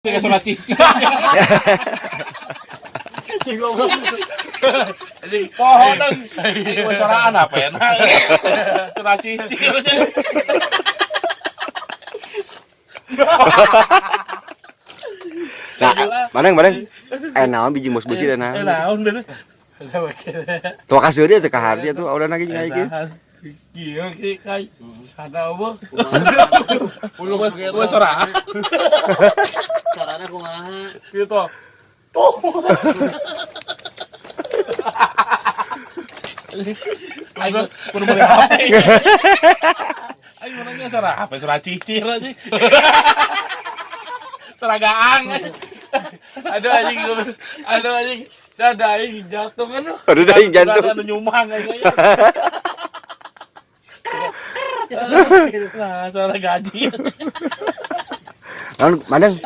Kayak surat cici. Pohon dong. Ini suaraan apa ya? Surat cici. Nah, bareng. Naon biji mos besi teh nah. Naon bener. Tuh kasih dia teh ka harti tuh udah lagi ngai kieu. Iya kai. Sada apa? Ulu we suara. Carana kumaha? Gitu. Tuh. Ayo kudu beli HP. Ayo nanya suara HP suara cicir aja. Suara gaang. Aduh anjing. Dada aing jatuh kan. Aduh aing jantung. Ada nyumang kayaknya. Nah, suara gaji. Madang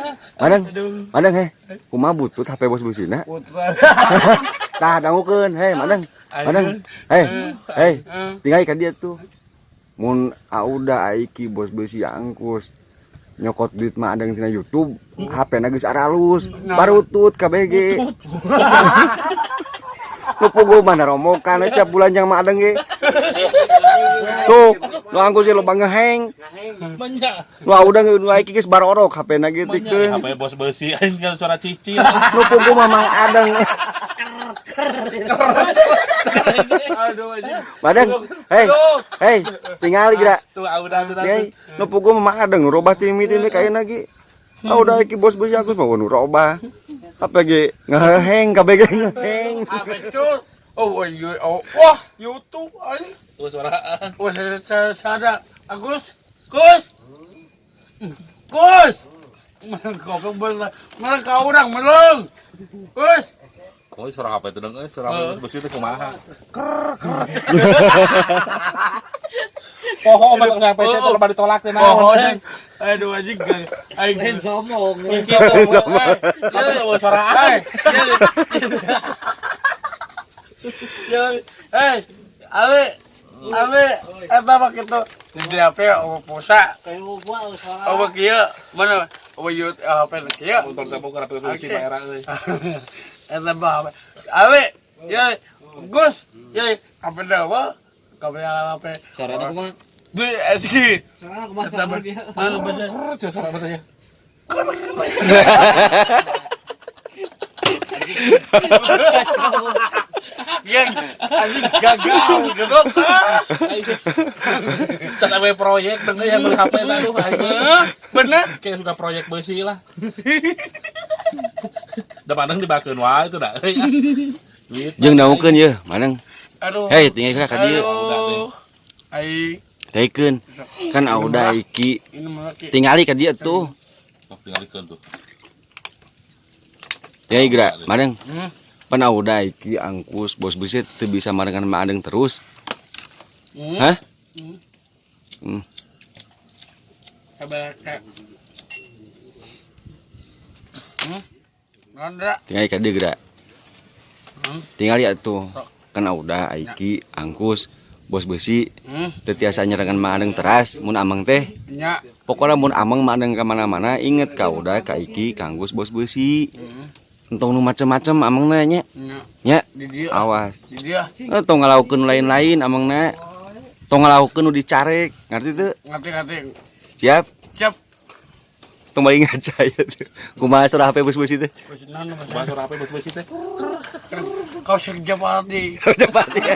he. Kumaha butut HP bos busina? Putra. Tah dangukeun he madang. Hei. Tinggal ka dia tuh. Mun auda aiki bos besi angkus. Nyokot duit mah adang tina YouTube, HP na geus aralus, barutut KBG. Nu puguh mana romokan tiap bulan yang mah adang ge. Tuh, nu angkus lo bangga heng. Banyak. Nu udah nu aiki geus barorok HP na ge tikeun. HP bos besi aing kan suara cicir. Nu puguh mah mang adang. Aduh anjing. Madang, hei, tingali geura. Tuh udah. Hei, nu puguh mah mang adang robah timi-timi kaeuna ge. Udah iki bos besi aku mah nu robah. Apa ge ngeheng KBG ngeheng. Apa tuh? Oh, wah, YouTube anjing. Tuh suaraan. Wah, sada. Agus. Kus. Goblok bener. Mana ka urang meleng. Kus. Oh, suara apa itu dong? Suara besi itu kumaha? Poho obat sampai PC itu lebar ditolak teh naon. Aduh anjing. Aing somong. Ya suara. Ale, eta mah kitu. Di HP pulsa. Kayu gua suara. Oh, kieu. Mana? Oh, HP kieu. Motor tepuk ka polisi daerah euy. Eta mah. Ale, ya Gus, ya apa dawa? Kabeh HP. Carana kumaha? Duh, eski. Carana kumaha sama dia? Nah, baca suara batanya. Yang anjing gagal gitu. Cak ame proyek dengan yang beli HP tadi anjing. Bener kayak suka proyek besi lah. Da pandang dibakeun wae itu da. Jeung dangukeun ye, madang. Aduh. Hei, tinggal ka dieu. Ai Teikeun. Kan auda iki ini mah tingali ka dieu tuh. tinggalikeun tuh. Ya igra, madang. Pan auda iki angkus bos besi teu bisa marengan madang terus. Hah? Kabaraka. Nandra. Tinggal ka dieu geura. Tinggal ya tuh. Kan auda iki angkus bos besi teu tiasa nyerangan madang teras mun amang teh. Nya. Pokoknya mun amang madang ka mana-mana inget ka udah ka iki kanggus bos besi. Entong nu macem-macem amang nya. Nya. Di dia. Awas. Di dia. Tong ngalaukeun lain-lain amang na. Tong ngalaukeun nu dicarek, ngerti teu? Ngerti. Siap? Siap. Tong bayi ngaca ya. Kumaha surah HP bos besi teh? Bahasa HP bos besi teh. Kau sekejap hati. Cepat ya.